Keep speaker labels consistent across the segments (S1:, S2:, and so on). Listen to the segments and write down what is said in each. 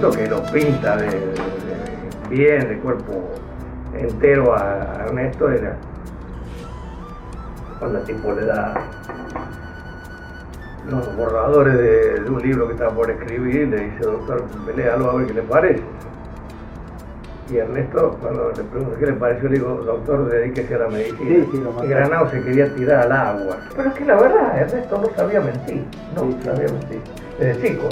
S1: momento que lo pinta bien, de cuerpo entero a Ernesto, era cuando el tipo le da los borradores de un libro que estaba por escribir, le dice: doctor, léalo a ver qué le parece. Y Ernesto, cuando le pregunto qué le pareció, le digo: doctor, dedíquese a la medicina.
S2: Sí,
S1: y Granados se quería tirar al agua. Pero es que la verdad, Ernesto no sabía mentir, sabía mentir, desde chico.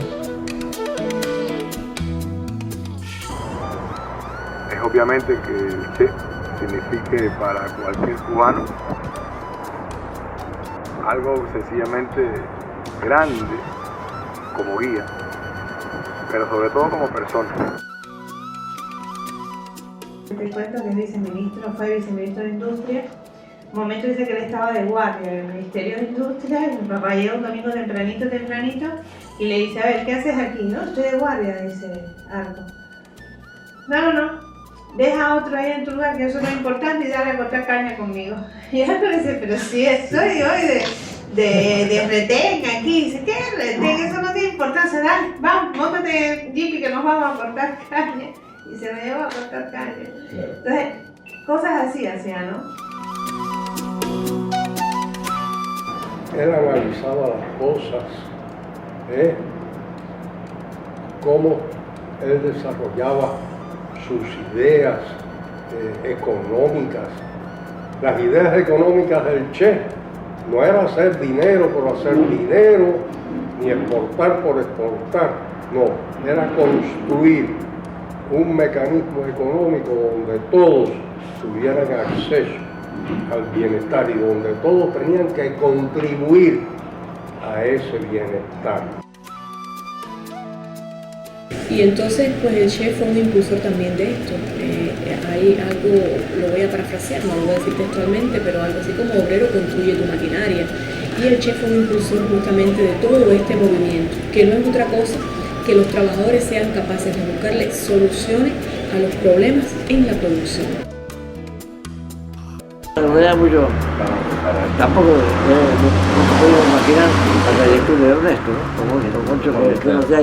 S3: Es obviamente que el Che signifique para cualquier cubano algo sencillamente grande como guía, pero sobre todo como persona.
S4: Te cuento que fue viceministro de Industria. Un momento dice que él estaba de guardia en el Ministerio de Industria y mi papá llega un domingo tempranito y le dice: a ver, ¿qué haces aquí? No, estoy de guardia, dice Arco. No, deja a otro ahí en tu lugar, que eso no es importante, y dale a cortar caña conmigo. Y Arco le dice: pero si estoy hoy de retén aquí. Dice: ¿qué retén? Eso no tiene importancia, dale, vamos, móntate en Jeep que nos vamos a cortar caña. Y se me llevó a cortar caña. Claro. Entonces, cosas así hacía, ¿no?
S5: Él analizaba las cosas, cómo él desarrollaba sus ideas económicas. Las ideas económicas del Che no era hacer dinero por hacer dinero, ni exportar por exportar, no, era construir un mecanismo económico donde todos tuvieran acceso al bienestar y donde todos tenían que contribuir a ese bienestar.
S6: Y entonces, pues el Che fue un impulsor también de esto. Hay algo, lo voy a parafrasear, no lo voy a decir textualmente, pero algo así como: obrero, construye tu maquinaria. Y el Che fue un impulsor justamente de todo este movimiento, que no es otra cosa que los trabajadores sean capaces de buscarle soluciones a los problemas en la producción.
S7: No me da mucho, tampoco no se puede imaginar la trayectoria de Ernesto, ¿no? Como que no sea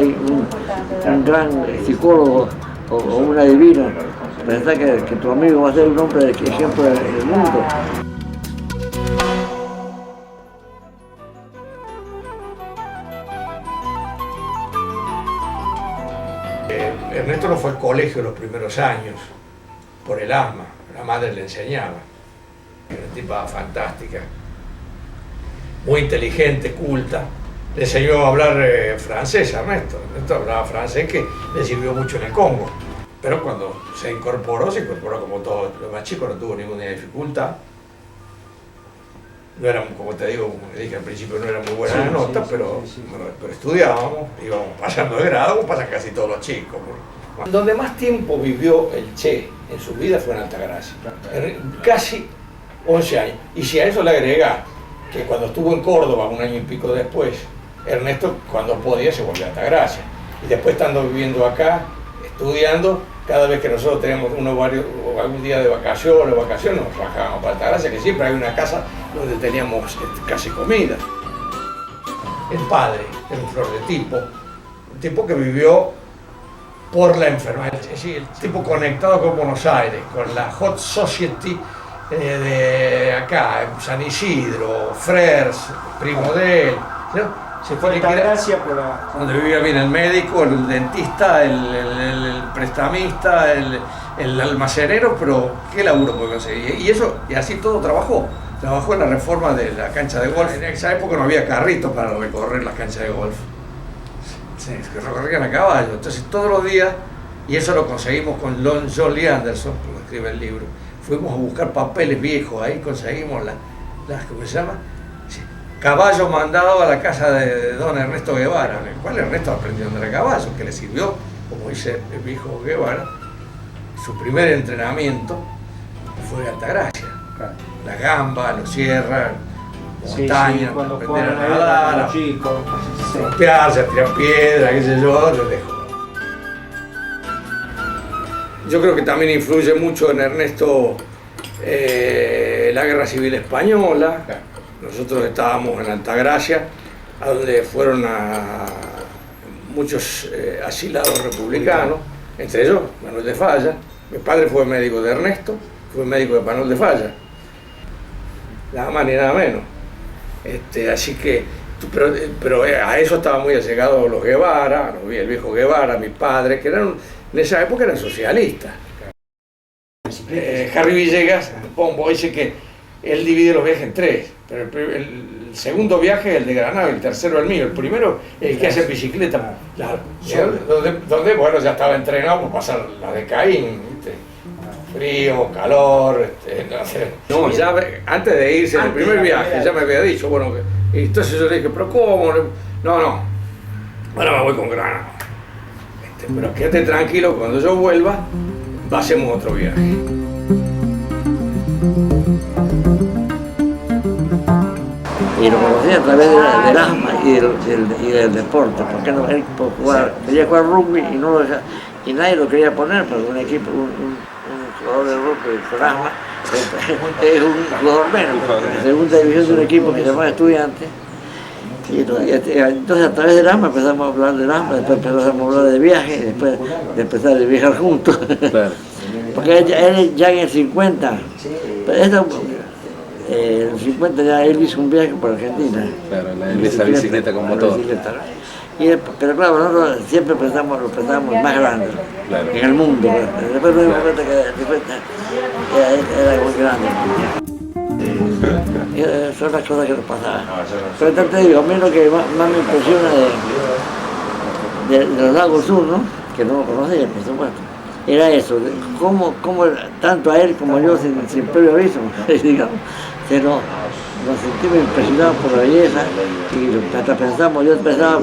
S7: un gran psicólogo o una divina, pensar que tu amigo va a ser un hombre de ejemplo en el mundo.
S1: Ernesto no fue al colegio los primeros años por el asma, la madre le enseñaba. Era una tipa fantástica, muy inteligente, culta. Le enseñó a hablar francés a Ernesto. Ernesto hablaba francés, que le sirvió mucho en el Congo. Pero cuando se incorporó como todos los más chicos, no tuvo ninguna dificultad. No eran, como te digo, como te dije al principio, no eran muy buenas las notas, pero estudiábamos, íbamos pasando de grado, como pasan casi todos los chicos. Donde más tiempo vivió el Che en su vida fue en Altagracia, casi 11 años. Y si a eso le agrega que cuando estuvo en Córdoba, un año y pico después, Ernesto, cuando podía, se volvió a Altagracia. Y después, estando viviendo acá, estudiando, cada vez que nosotros teníamos algún día de vacaciones, nos bajábamos para Altagracia, que siempre hay una casa donde teníamos casi comida. El padre era un flor de tipo, un tipo que vivió por la enfermedad, es decir, el tipo conectado con Buenos Aires, con la hot society de acá, San Isidro, Frers, primo de él, ¿no? Se fue a Altagracia donde vivía bien el médico, el dentista, el prestamista, el almacenero, pero qué laburo puede conseguir. Y así todo trabajó. Trabajó en la reforma de la cancha de golf. En esa época no había carritos para recorrer las canchas de golf. Se recorrían a caballo. Entonces todos los días, y eso lo conseguimos con John Lee Anderson, que escribe el libro, fuimos a buscar papeles viejos, ahí conseguimos ¿cómo se llama? Caballo mandado a la casa de don Ernesto Guevara, en el cual Ernesto aprendió a andar a caballo, que le sirvió, como dice el viejo Guevara, su primer entrenamiento fue Altagracia. La gamba, los sierras, montañas, aprender a nadar, a rompearse, a tirar piedras, qué sé yo, lo dejo. Yo creo que también influye mucho en Ernesto la Guerra Civil Española. Nosotros estábamos en Altagracia, a donde fueron muchos asilados republicanos, entre ellos Manuel de Falla. Mi padre fue médico de Ernesto, fue médico de Manuel de Falla, nada más ni nada menos. Así que, pero a eso estaba muy allegado los Guevara, el viejo Guevara, mi padre, que en esa época eran socialistas. Harry Villegas, Pombo, dice que él divide los viajes en tres, pero el segundo viaje es el de Granada, el tercero el mío, el primero es el que hace bicicleta, donde bueno, ya estaba entrenado por pasar la de Caín, ¿viste? Frío, calor, no, ya antes de irse en el primer viaje ya me había dicho, bueno, y entonces yo le dije, pero ¿cómo? No, ahora me voy con Granada, pero quédate tranquilo, cuando yo vuelva, hacemos otro viaje.
S7: Y lo conocí a través del asma y del deporte, porque él quería jugar rugby y nadie lo quería poner, porque un equipo, un jugador de rugby con asma es un jugador menos, en segunda división de un equipo que se llama Estudiantes. Y entonces a través del asma empezamos a hablar del asma, después empezamos a hablar de viaje, después de empezar a viajar juntos. Claro. Porque él ya en el 50, en el 50 ya él hizo un viaje por Argentina.
S2: Claro, esa bicicleta con motor.
S7: Pero claro, nosotros siempre lo pensábamos más grande, claro, en el mundo. Después nos dimos cuenta que era muy grande. Son las cosas que nos pasaban. Pero entonces te digo, a mí lo que más me impresiona de los Lagos Sur, ¿no? Que no lo conocía, por supuesto, era eso, cómo tanto a él como yo, sin previo aviso, digamos, que nos sentimos impresionados por la belleza y hasta pensamos, yo pensaba,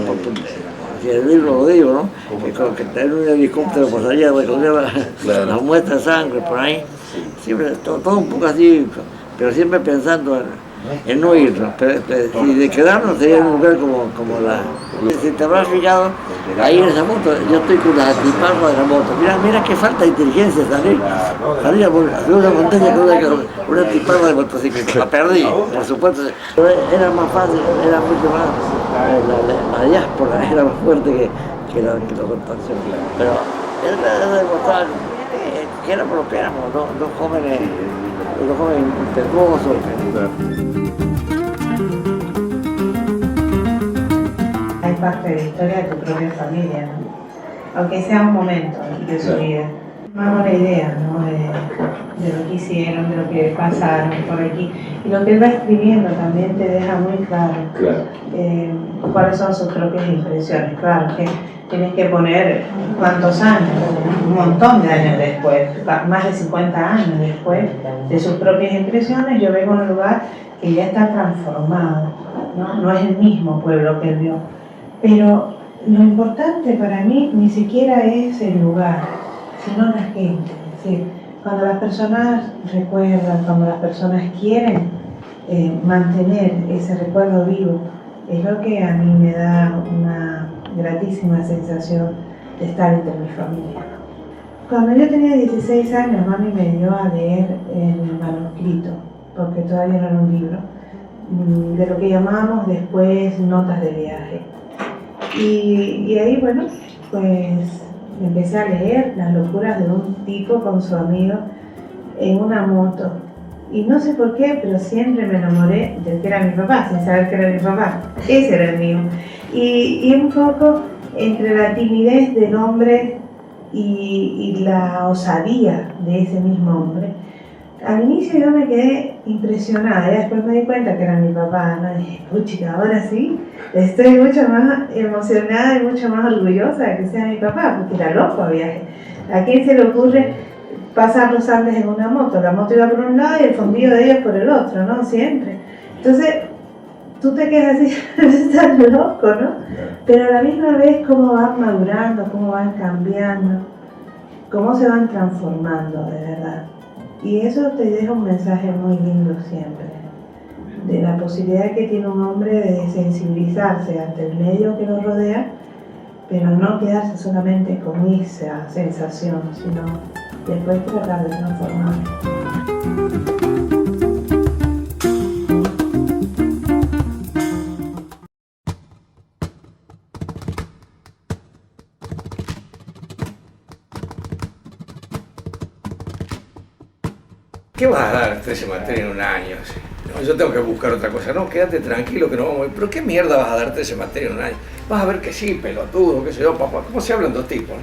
S7: si el libro lo digo, ¿no? Que tener un helicóptero por allá a recoger las muestras de sangre por ahí, siempre todo un poco así, pero siempre pensando en no irnos, y de quedarnos sería en un lugar como la... Si te habrás fijado, ahí en esa moto, yo estoy con las antiparras de la moto, mira qué falta de inteligencia salir a una montaña con una antiparra de motocicleta, la perdí, por supuesto, pero era más fácil, era mucho más, la diáspora era más fuerte que la contación, pero era demostrar que éramos lo que éramos, dos jóvenes impetuosos.
S4: Hay parte de la historia de tu propia familia, ¿no? Aunque sea un momento de su vida. Me hago la idea, ¿no? de lo que hicieron, de lo que pasaron por aquí. Y lo que él va escribiendo también te deja muy claro, cuáles son sus propias impresiones. Claro que tienes que poner cuántos años, un montón de años después, más de 50 años después de sus propias impresiones. Yo vengo a un lugar que ya está transformado, no es el mismo pueblo que él vio. Pero lo importante para mí ni siquiera es el lugar, sino la gente. Es decir, cuando las personas recuerdan, cuando las personas quieren mantener ese recuerdo vivo, es lo que a mí me da una gratísima sensación de estar entre mi familia. Cuando yo tenía 16 años, mami me dio a leer el manuscrito, porque todavía no era un libro, de lo que llamábamos después notas de viaje. Y ahí, bueno, pues empecé a leer las locuras de un tipo con su amigo en una moto. Y no sé por qué, pero siempre me enamoré del que era mi papá, sin saber que era mi papá. Ese era el mío. Y un poco entre la timidez del hombre y la osadía de ese mismo hombre. Al inicio yo me quedé impresionada, y después me di cuenta que era mi papá, ¿no? Y dije, puchica, ahora sí, estoy mucho más emocionada y mucho más orgullosa de que sea mi papá, porque era loco a viaje. ¿A quién se le ocurre pasar los Andes en una moto? La moto iba por un lado y el fondillo de ellos por el otro, ¿no? Siempre. Entonces, tú te quedas así, estás loco, ¿no? Pero a la misma vez cómo van madurando, cómo van cambiando, cómo se van transformando, de verdad. Y eso te deja un mensaje muy lindo siempre, de la posibilidad que tiene un hombre de sensibilizarse ante el medio que lo rodea, pero no quedarse solamente con esa sensación, sino después tratar de transformarlo.
S1: ¿qué vas a dar 13 materias en un año? Sí. No, yo tengo que buscar otra cosa. No, quédate tranquilo que no vamos a ir. ¿Pero qué mierda vas a dar 13 materias en un año? Vas a ver que sí, pelotudo, qué sé yo, papá. ¿Cómo se hablan dos tipos? ¿No?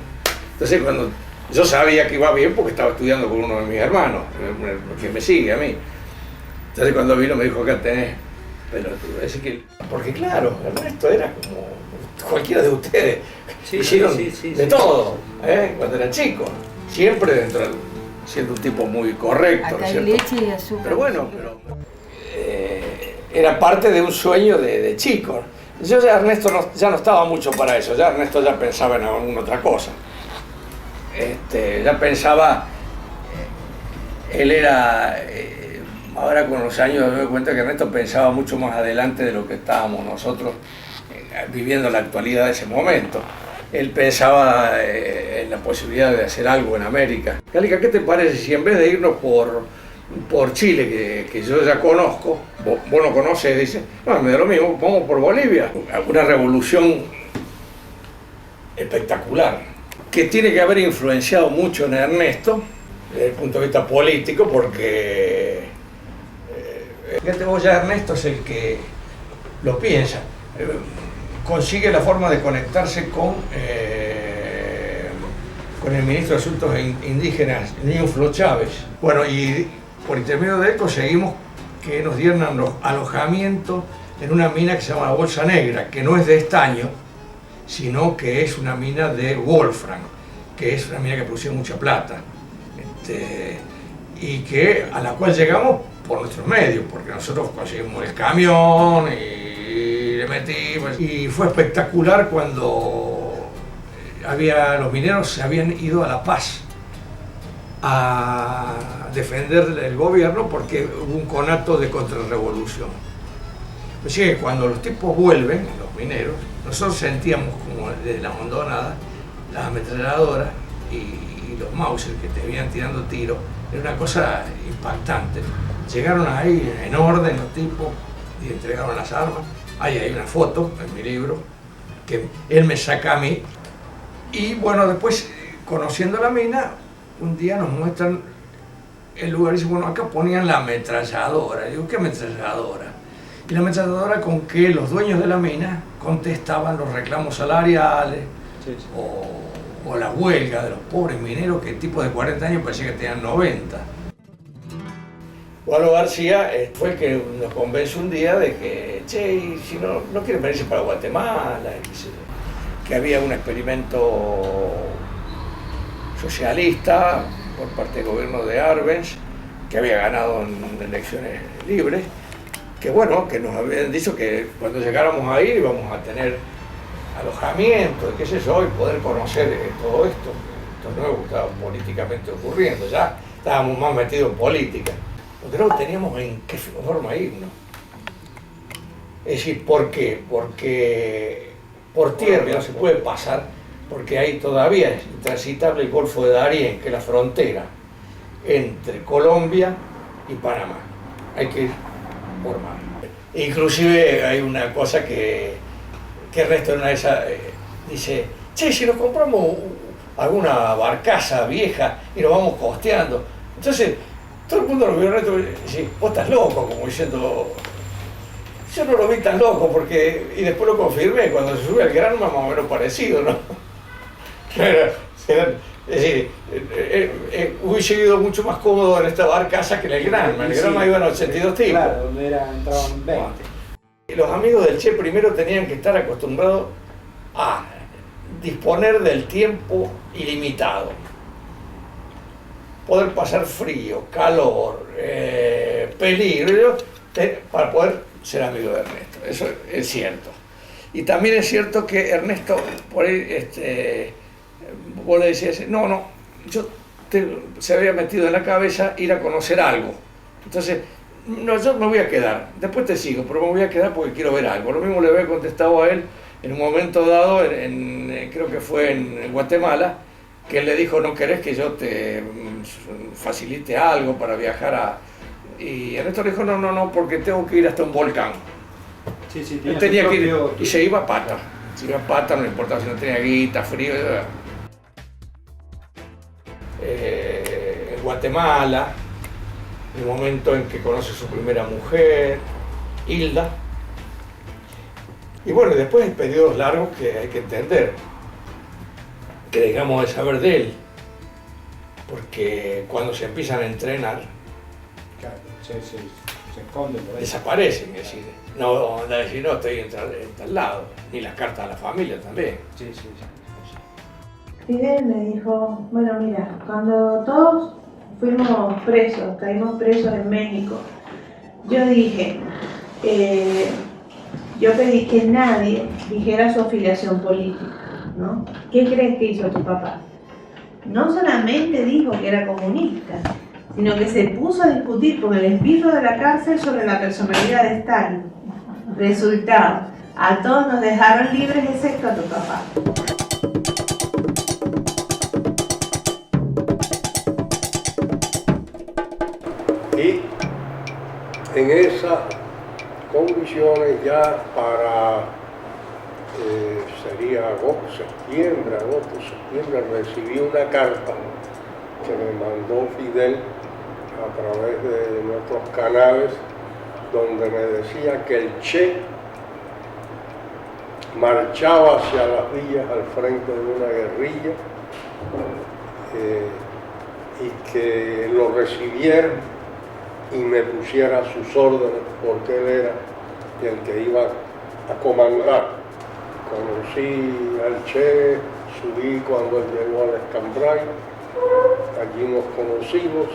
S1: Entonces, cuando yo sabía que iba bien porque estaba estudiando con uno de mis hermanos, que me sigue a mí. Entonces, cuando vino me dijo, acá tenés pelotudo. Porque claro, Ernesto era como cualquiera de ustedes. Hicieron de todo, cuando eran chicos. Siempre dentro de, siendo un tipo muy correcto.
S8: Acá hay leche y azúcar.
S1: Pero bueno, era parte de un sueño de chico. Yo ya Ernesto ya no estaba mucho para eso, ya Ernesto ya pensaba en alguna otra cosa. Ya pensaba, él era, ahora con los años me doy cuenta que Ernesto pensaba mucho más adelante de lo que estábamos nosotros viviendo la actualidad de ese momento. Él pensaba en la posibilidad de hacer algo en América. Calica, ¿qué te parece si en vez de irnos por Chile, que yo ya conozco, vos no conocés, dice, no, me da lo mismo, vamos por Bolivia? Una revolución espectacular, que tiene que haber influenciado mucho en Ernesto, desde el punto de vista político, porque fíjate vos, ya Ernesto es el que lo piensa. Consigue la forma de conectarse con el ministro de Asuntos Indígenas, Ñuflo Chávez. Bueno, y por intermedio de él conseguimos que nos dieran los alojamientos en una mina que se llama la Bolsa Negra, que no es de estaño, sino que es una mina de Wolfram, que es una mina que producía mucha plata, y que a la cual llegamos por nuestros medios, porque nosotros conseguimos el camión y le metimos, y fue espectacular cuando los mineros se habían ido a La Paz a defender el gobierno porque hubo un conato de contrarrevolución. Así que cuando los tipos vuelven, los mineros, nosotros sentíamos como desde la hondonada las ametralladoras y los Mauser que te venían tirando tiros. Era una cosa impactante. Llegaron ahí en orden los tipos y entregaron las armas. Ahí hay una foto en mi libro que él me saca a mí. Y bueno, después, conociendo la mina, un día nos muestran el lugar y dicen, bueno, acá ponían la ametralladora. Y digo, ¿qué ametralladora? Y la ametralladora con que los dueños de la mina contestaban los reclamos salariales, sí. O la huelga de los pobres mineros que tipos de 40 años parecía que tenían 90. Waldo García fue el que nos convence un día de que, che, si no quieren venirse para Guatemala, que había un experimento socialista por parte del gobierno de Arbenz, que había ganado en elecciones libres, que bueno, que nos habían dicho que cuando llegáramos ahí íbamos a tener alojamiento, qué sé yo, y poder conocer todo esto nuevo que estaba políticamente ocurriendo. Ya estábamos más metidos en política, pero no teníamos en qué forma irnos. Es decir, ¿por qué? Porque por tierra no se puede pasar, porque ahí todavía es intransitable el Golfo de Darién, que es la frontera entre Colombia y Panamá. Hay que ir por mar. Inclusive hay una cosa que Ernesto en una de esas dice, che, si nos compramos alguna barcaza vieja y nos vamos costeando. Entonces, todo el mundo lo vio a Ernesto y dice, vos estás loco, como diciendo, yo no lo vi tan loco, porque, y después lo confirmé, cuando se sube al Granma más o menos parecido, ¿no? Es decir, hubiese ido mucho más cómodo en esta barcaza que en el Granma. En el Granma iban 82 tipos.
S9: Claro, donde entraban 20.
S1: Los amigos del Che primero tenían que estar acostumbrados a disponer del tiempo ilimitado. Poder pasar frío, calor, peligro, para poder ser amigo de Ernesto. Eso es cierto. Y también es cierto que Ernesto, por ahí, vos le decías, no, se había metido en la cabeza ir a conocer algo. Entonces, no, yo me voy a quedar, después te sigo, pero me voy a quedar porque quiero ver algo. Lo mismo le había contestado a él en un momento dado, creo que fue en Guatemala, que él le dijo, ¿no querés que yo te facilite algo para viajar Y Ernesto le dijo, no, porque tengo que ir hasta un volcán.
S9: Sí,
S1: él tenía que ir, y se iba a pata. No le importaba si no tenía guita, frío. En Guatemala, el momento en que conoce a su primera mujer, Hilda. Y bueno, después hay periodos largos que hay que entender, que dejamos de saber de él, porque cuando se empiezan a entrenar,
S9: Claro, se esconde por ahí.
S1: desaparecen, es decir, no anda a decir, no, estoy en tal lado, ni las cartas a la familia también.
S9: Sí.
S4: Fidel me dijo, bueno mira, cuando todos fuimos presos, caímos presos en México, yo dije, yo pedí que nadie dijera su afiliación política, ¿no? ¿Qué crees que hizo tu papá? No solamente dijo que era comunista, sino que se puso a discutir con el espíritu de la cárcel sobre la personalidad de Stalin. Resultado, a todos nos dejaron libres excepto a tu papá.
S5: Y en esas condiciones ya para, sería septiembre, recibí una carta que me mandó Fidel a través de nuestros canales, donde me decía que el Che marchaba hacia las villas al frente de una guerrilla y que lo recibiera y me pusiera a sus órdenes porque él era el que iba a comandar. Conocí al Che, subí cuando él llegó al Escambray, allí nos conocimos.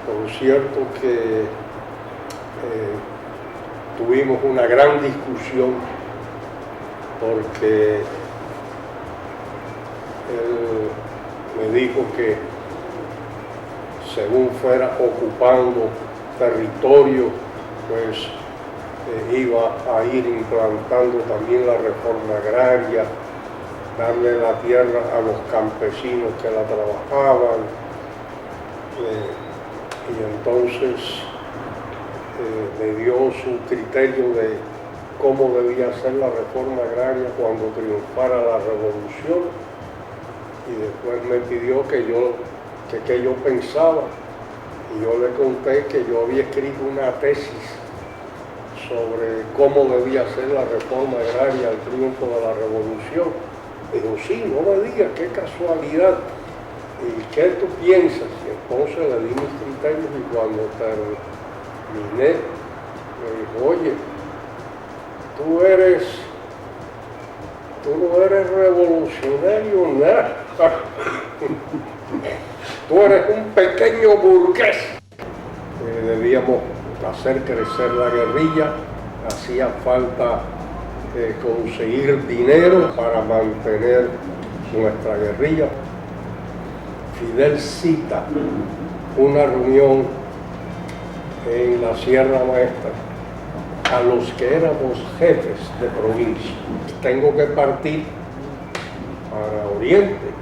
S5: Por cierto que tuvimos una gran discusión porque él me dijo que según fuera ocupando territorio, pues iba a ir implantando también la reforma agraria, darle la tierra a los campesinos que la trabajaban, y entonces me dio su criterio de cómo debía ser la reforma agraria cuando triunfara la revolución, y después me pidió que yo pensaba, y yo le conté que yo había escrito una tesis sobre cómo debía ser la reforma agraria al triunfo de la revolución. Dijo, sí, no me digas, qué casualidad, ¿y qué tú piensas? Y entonces le di mis criterios, y cuando terminé, me dijo, oye, tú no eres revolucionario, nada. Tú eres un pequeño burgués. Debíamos hacer crecer la guerrilla, hacía falta conseguir dinero para mantener nuestra guerrilla. Fidel cita una reunión en la Sierra Maestra a los que éramos jefes de provincia. Tengo que partir para Oriente.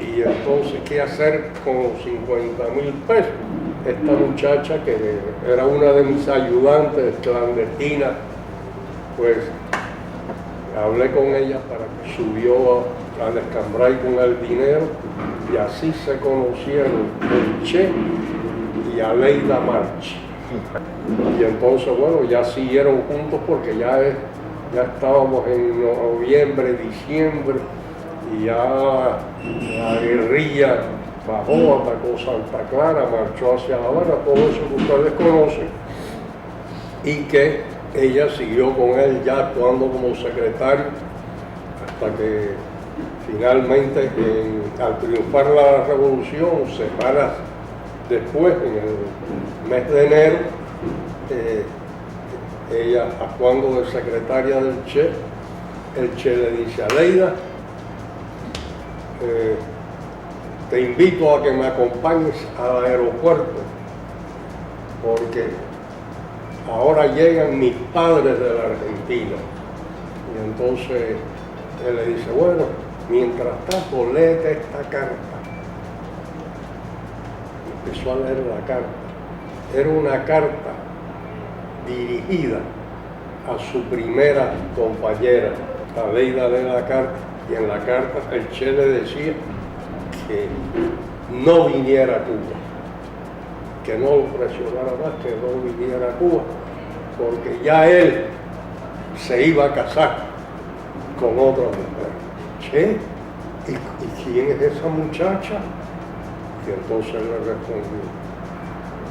S5: Y entonces, ¿qué hacer con los 50.000 pesos? Esta muchacha, que era una de mis ayudantes clandestinas, pues hablé con ella para que subió al Escambray con el dinero, y así se conocieron el Che y Aleida March. Y entonces, bueno, ya siguieron juntos porque ya estábamos en noviembre, diciembre, y ya la guerrilla bajó, atacó Santa Clara, marchó hacia La Habana, todo eso que ustedes conocen, y que ella siguió con él ya actuando como secretario hasta que finalmente al triunfar la revolución, semanas después, en el mes de enero, ella actuando de secretaria del Che, el Che le dice a Aleida, te invito a que me acompañes al aeropuerto porque ahora llegan mis padres de la Argentina. Y entonces él le dice, bueno, mientras tanto léete esta carta. Empezó a leer la carta. Era una carta dirigida a su primera compañera. Aleida lee la carta, y en la carta el Che le decía que no viniera a Cuba, que no lo presionara más, que no viniera a Cuba, porque ya él se iba a casar con otra mujer. Che, ¿y quién es esa muchacha? Y entonces le respondió,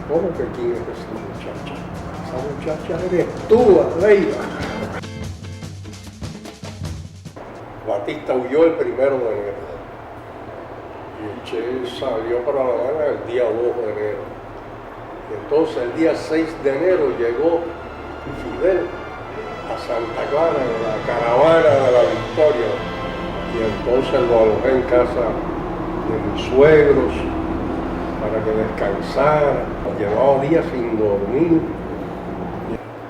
S5: ¿cómo que quién es esa muchacha? Esa muchacha eres tú, Leiva. Batista huyó el 1 de enero y el Che salió para La Habana el día 2 de enero. Y entonces el día 6 de enero llegó Fidel a Santa Clara en la caravana de la Victoria y entonces lo alojé en casa de mis suegros para que descansara. Llevaba días sin dormir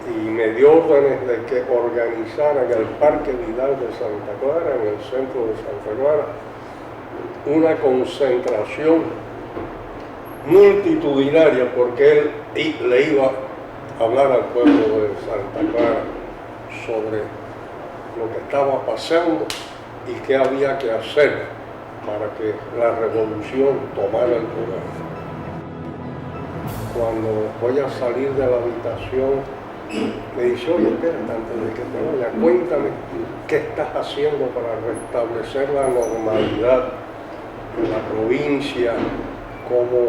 S5: y me dio órdenes de que organizara en el Parque Vidal de Santa Clara, en el centro de Santa Clara, una concentración multitudinaria, porque él le iba a hablar al pueblo de Santa Clara sobre lo que estaba pasando y qué había que hacer para que la revolución tomara el poder. Cuando voy a salir de la habitación, me dice, oye, espérate, antes de que te vaya, cuéntame qué estás haciendo para restablecer la normalidad en la provincia, cómo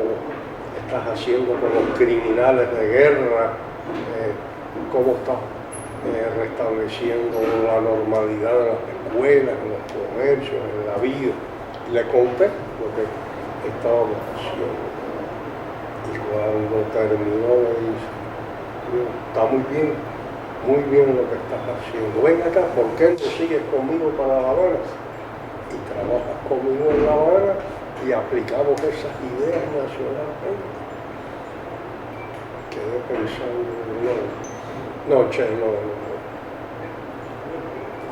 S5: estás haciendo con los criminales de guerra, cómo estás restableciendo la normalidad en las escuelas, en los comercios, en la vida. Y le conté lo que estábamos haciendo. Y cuando terminó me dice, está muy bien lo que estás haciendo. Ven acá, ¿por qué no sigues conmigo para La Habana? Y trabajas conmigo en La Habana y aplicamos esas ideas nacionalmente. Quedé pensando, no.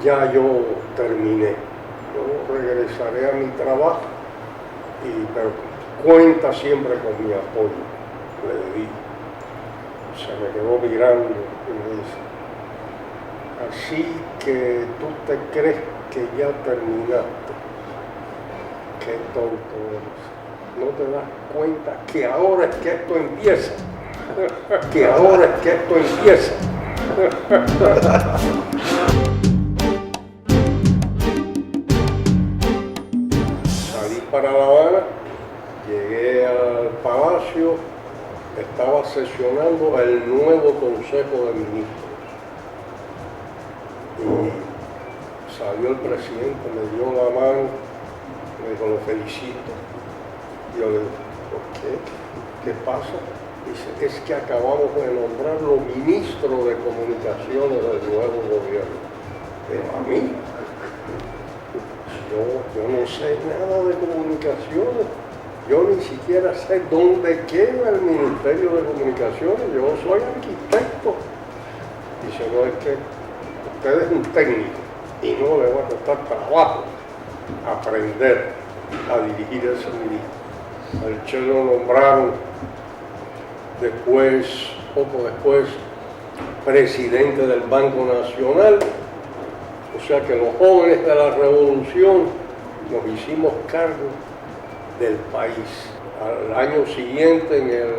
S5: Ya yo terminé. Yo regresaré a mi trabajo, pero cuenta siempre con mi apoyo, le dije. Se me quedó mirando y me dice, así que tú te crees que ya terminaste. Qué tonto eres. ¿No te das cuenta que ahora es que esto empieza? Que ahora es que esto empieza. Salí para La Habana, llegué al Palacio, estaba sesionando el nuevo Consejo de Ministros. Y salió el presidente, me dio la mano, me dijo, lo felicito. Y yo le dije, ¿por qué? ¿Qué pasa? Dice, es que acabamos de nombrarlo ministro de Comunicaciones del nuevo gobierno. Pero a mí, yo no sé nada de comunicaciones. Yo ni siquiera sé dónde queda el Ministerio de Comunicaciones. Yo soy arquitecto. Dice, no, es que usted es un técnico y no le va a costar trabajo aprender a dirigir ese ministro. Al Che lo nombraron después, poco después, presidente del Banco Nacional. O sea que los jóvenes de la revolución nos hicimos cargo del país. Al año siguiente, en el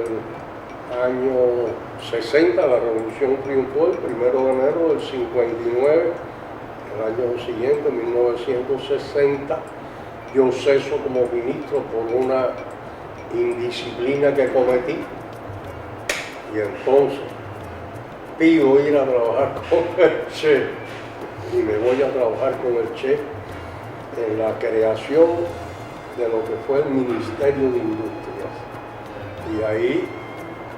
S5: año 60, la revolución triunfó el 1 de enero del 59. El año siguiente, 1960, yo ceso como ministro por una indisciplina que cometí. Y entonces pido ir a trabajar con el Che y me voy a trabajar con el Che en la creación de lo que fue el Ministerio de Industrias. Y ahí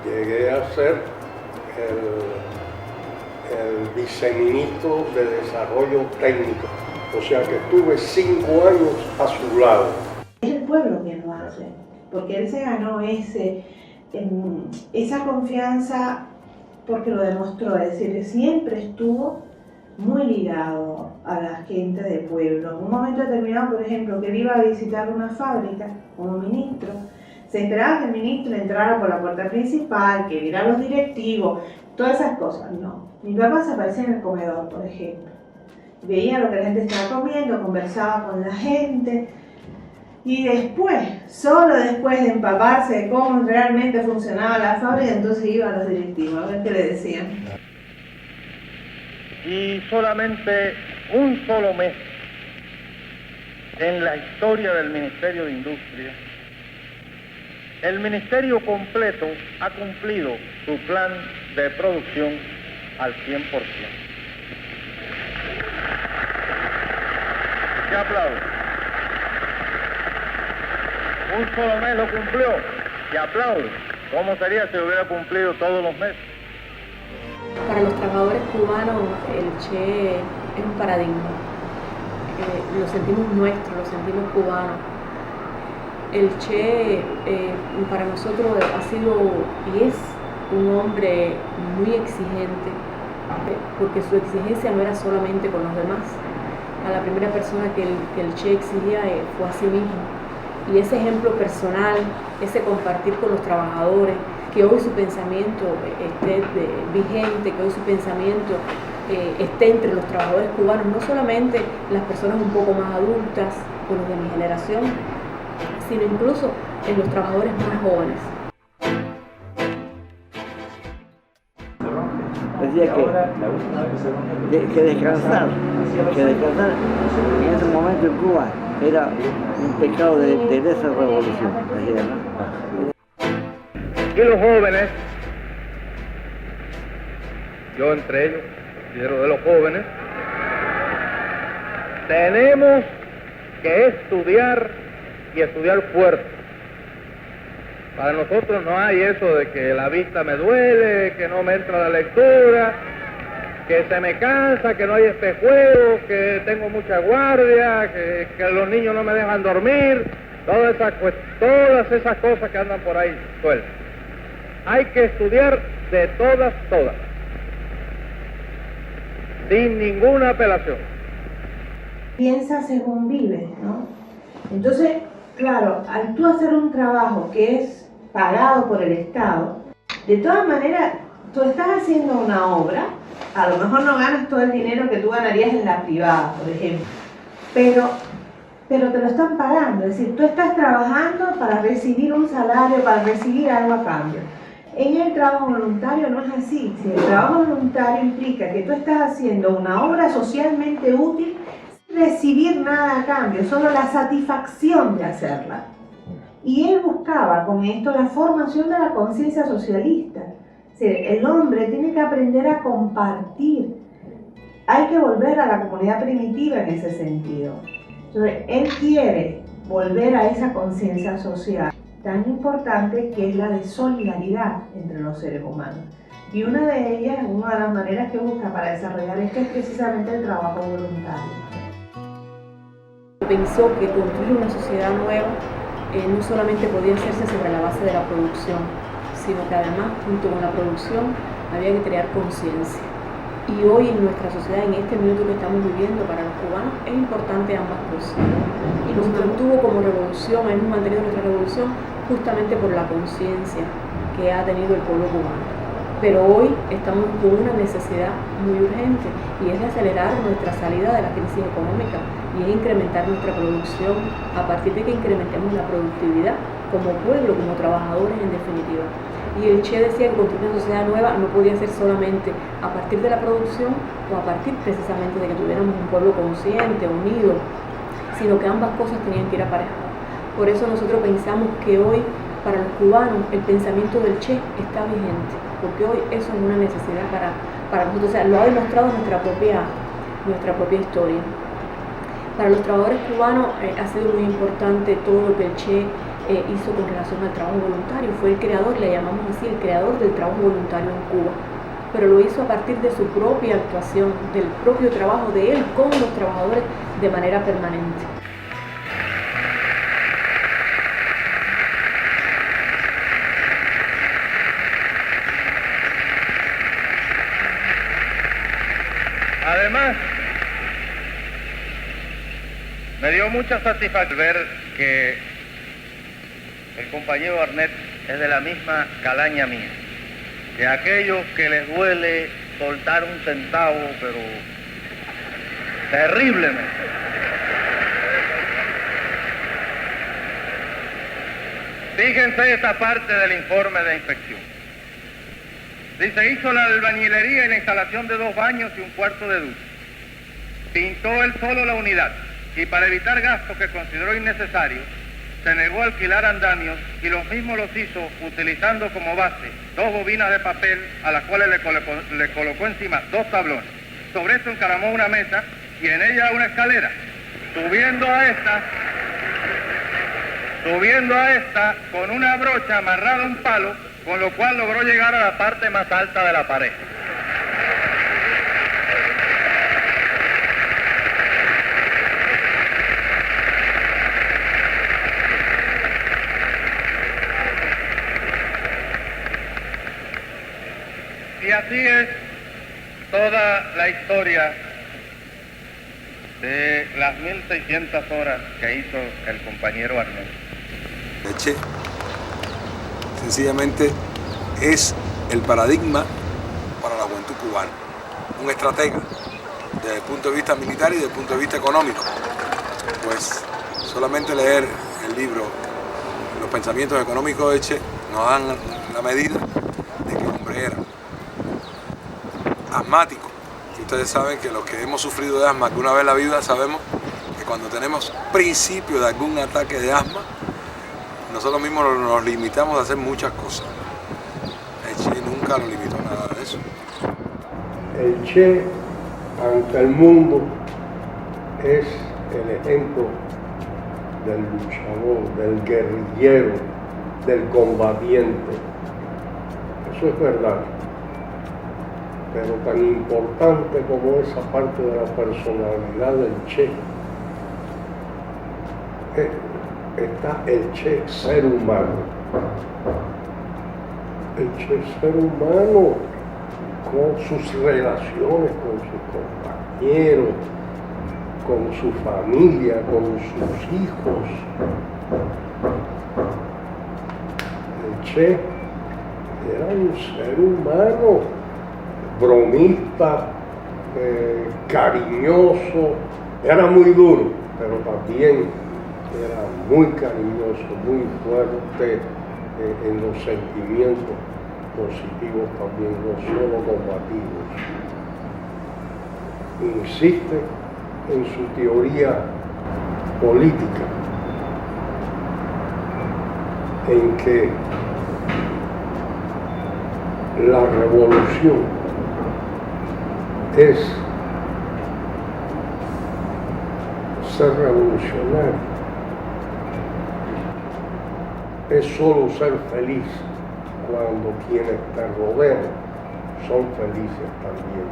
S5: llegué a ser el viceministro de Desarrollo Técnico. O sea que estuve 5 años a su lado.
S4: Es el pueblo quien lo hace, porque él se ganó esa confianza porque lo demostró, es decir, siempre estuvo muy ligado a la gente del pueblo. En un momento determinado, por ejemplo, que él iba a visitar una fábrica como ministro, se esperaba que el ministro entrara por la puerta principal, que viera a los directivos, todas esas cosas. No. Mi papá se aparecía en el comedor, por ejemplo. Veía lo que la gente estaba comiendo, conversaba con la gente. Y después, solo después de empaparse de cómo realmente funcionaba la fábrica, entonces iba a los directivos a ver qué le decían.
S8: Y solamente un solo mes en la historia del Ministerio de Industria, el Ministerio completo ha cumplido su plan de producción al 100%. ¿Qué aplaudo? Un solo mes lo cumplió y aplaudo. ¿Cómo sería si hubiera cumplido todos los meses?
S6: Para los trabajadores cubanos el Che es un paradigma. Lo sentimos nuestro, lo sentimos cubano. El Che para nosotros ha sido y es un hombre muy exigente, porque su exigencia no era solamente con los demás. A la primera persona que el Che exigía fue a sí mismo. Y ese ejemplo personal, ese compartir con los trabajadores, que hoy su pensamiento esté vigente, que hoy su pensamiento esté entre los trabajadores cubanos, no solamente las personas un poco más adultas o los de mi generación, sino incluso en los trabajadores más jóvenes.
S7: Decía que descansar en ese momento en Cuba era un pecado de esa revolución, decía, ¿no?
S8: Y los jóvenes, yo entre ellos, líder de los jóvenes, tenemos que estudiar y estudiar fuerte. Para nosotros no hay eso de que la vista me duele, que no me entra la lectura, que se me cansa, que no hay espejuelos, que tengo mucha guardia, que los niños no me dejan dormir, todas esas cosas que andan por ahí sueltas. Hay que estudiar de todas, sin ninguna apelación.
S4: Piensa según vive, ¿no? Entonces, claro, al tú hacer un trabajo que es pagado por el Estado, de todas maneras, tú estás haciendo una obra, a lo mejor no ganas todo el dinero que tú ganarías en la privada, por ejemplo, pero te lo están pagando, es decir, tú estás trabajando para recibir un salario, para recibir algo a cambio. En el trabajo voluntario no es así. Si el trabajo voluntario implica que tú estás haciendo una obra socialmente útil sin recibir nada a cambio, solo la satisfacción de hacerla. Y él buscaba con esto la formación de la conciencia socialista. Es decir, el hombre tiene que aprender a compartir. Hay que volver a la comunidad primitiva en ese sentido. Entonces, él quiere volver a esa conciencia social tan importante que es la de solidaridad entre los seres humanos. Y una de ellas, una de las maneras que busca para desarrollar esto es precisamente el trabajo voluntario.
S6: Pensó que construir una sociedad nueva no solamente podía hacerse sobre la base de la producción, sino que además, junto con la producción, había que crear conciencia. Y hoy en nuestra sociedad, en este minuto que estamos viviendo, para los cubanos es importante ambas cosas. Y nos mantuvo como revolución, hemos mantenido nuestra revolución justamente por la conciencia que ha tenido el pueblo cubano. Pero hoy estamos con una necesidad muy urgente y es de acelerar nuestra salida de la crisis económica y es incrementar nuestra producción a partir de que incrementemos la productividad como pueblo, como trabajadores en definitiva. Y el Che decía que construir una sociedad nueva no podía ser solamente a partir de la producción o a partir precisamente de que tuviéramos un pueblo consciente, unido, sino que ambas cosas tenían que ir aparejadas. Por eso nosotros pensamos que hoy, para los cubanos, el pensamiento del Che está vigente, porque hoy eso es una necesidad para nosotros, o sea, lo ha demostrado nuestra propia historia. Para los trabajadores cubanos ha sido muy importante todo lo que el Che hizo con relación al trabajo voluntario. Fue el creador, le llamamos así, el creador del trabajo voluntario en Cuba. Pero lo hizo a partir de su propia actuación, del propio trabajo de él con los trabajadores de manera permanente.
S8: Además, me dio mucha satisfacción ver que el compañero Arnet es de la misma calaña mía, que aquellos que les duele soltar un centavo, pero terriblemente, Fíjense esta parte del informe de inspección. Dice, hizo la albañilería y la instalación de 2 baños y un cuarto de ducha. Pintó él solo la unidad y para evitar gastos que consideró innecesarios, se negó a alquilar andamios y los mismos los hizo utilizando como base 2 bobinas de papel a las cuales le colocó encima 2 tablones. Sobre esto encaramó una mesa y en ella una escalera. Subiendo a esta con una brocha amarrada a un palo, con lo cual logró llegar a la parte más alta de la pared. Y así es toda la historia de las 1600 horas que hizo el compañero Arnés.
S10: El Che sencillamente es el paradigma para la juventud cubana, un estratega desde el punto de vista militar y desde el punto de vista económico. Pues solamente leer el libro Los pensamientos económicos de Che nos dan la medida de que el hombre era asmático. Y ustedes saben que los que hemos sufrido de asma alguna vez en la vida sabemos que cuando tenemos principio de algún ataque de asma, nosotros mismos nos limitamos a hacer muchas cosas. El Che nunca lo limitó a nada de eso.
S5: El Che ante el mundo es el ejemplo del luchador, del guerrillero, del combatiente. Eso es verdad. Pero tan importante como esa parte de la personalidad del Che, está el Che ser humano. El Che ser humano con sus relaciones con sus compañeros, con su familia, con sus hijos. El Che era un ser humano, bromista, cariñoso, era muy duro, pero también era muy cariñoso, muy fuerte en los sentimientos positivos también, no solo combativos. Insiste en su teoría política, en que la revolución es ser revolucionario, es solo ser feliz cuando quienes te rodean son felices también.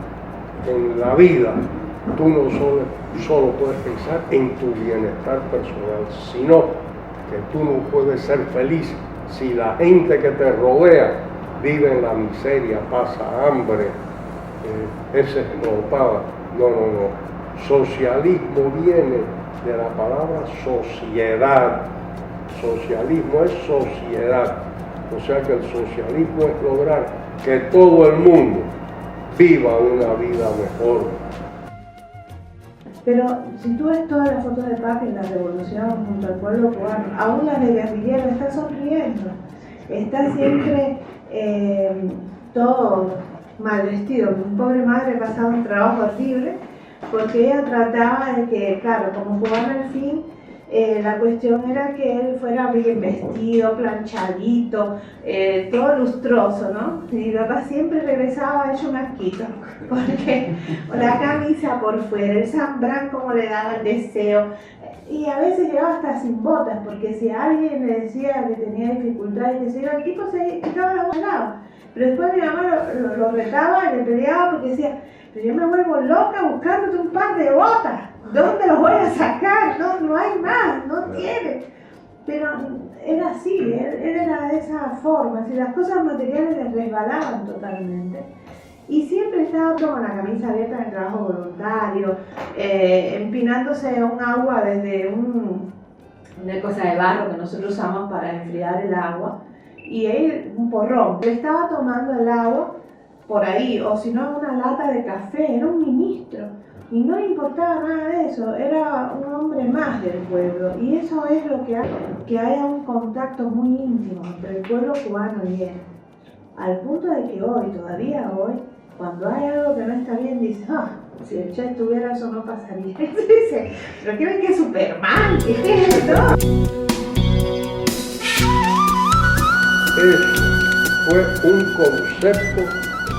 S5: En la vida tú no solo puedes pensar en tu bienestar personal, sino que tú no puedes ser feliz si la gente que te rodea vive en la miseria, pasa hambre, es explotada. No. Socialismo viene de la palabra sociedad. Socialismo es sociedad. O sea que el socialismo es lograr que todo el mundo viva una vida mejor.
S4: Pero si tú ves todas las fotos de Papi en la revolución junto al pueblo cubano, aún las de guerrillero, está sonriendo, está siempre todo mal vestido. Mi pobre madre pasaba un trabajo horrible porque ella trataba de que, claro, como cubano al fin, la cuestión era que él fuera bien vestido, planchadito, todo lustroso, ¿no? Y mi papá siempre regresaba hecho un asquito, porque la camisa por fuera, el zambrán como le daba el deseo, y a veces llegaba hasta sin botas, porque si alguien le decía que tenía dificultades, que se iba, el tipo se quitaba los volados. Pero después mi mamá lo retaba y le peleaba porque decía, pero yo me vuelvo loca buscándote un par de botas. ¿Dónde los voy a sacar? No hay más, no tiene. Pero era así, él era de esa forma, si las cosas materiales le resbalaban totalmente. Y siempre estaba con la camisa abierta en el trabajo voluntario, empinándose un agua desde una cosa de barro que nosotros usamos para enfriar el agua, y él un porrón. Él estaba tomando el agua por ahí, o si no una lata de café, era un ministro. Y no le importaba nada de eso, era un hombre más del pueblo. Y eso es lo que hace que haya un contacto muy íntimo entre el pueblo cubano y él. Al punto de que hoy, todavía hoy, cuando hay algo que no está bien, dice, si el Che estuviera eso no pasaría. Dice, pero ¿qué ven que es Superman? ¿Qué es esto?
S5: Eso fue un concepto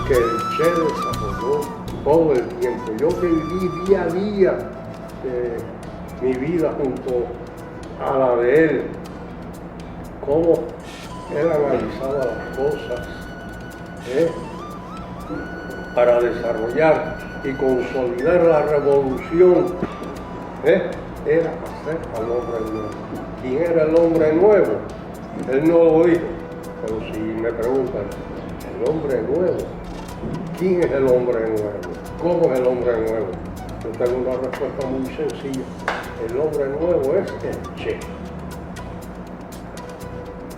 S5: que el Che desarrolló todo el tiempo. Yo que viví día a día mi vida junto a la de él, cómo él analizaba las cosas para desarrollar y consolidar la revolución, era hacer al hombre nuevo. ¿Quién era el hombre nuevo? Él no lo dijo, pero si me preguntan, el hombre nuevo, ¿quién es el hombre nuevo? ¿Cómo es el hombre nuevo? Yo tengo una respuesta muy sencilla. El hombre nuevo es el Che.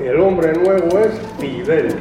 S5: El hombre nuevo es Fidel.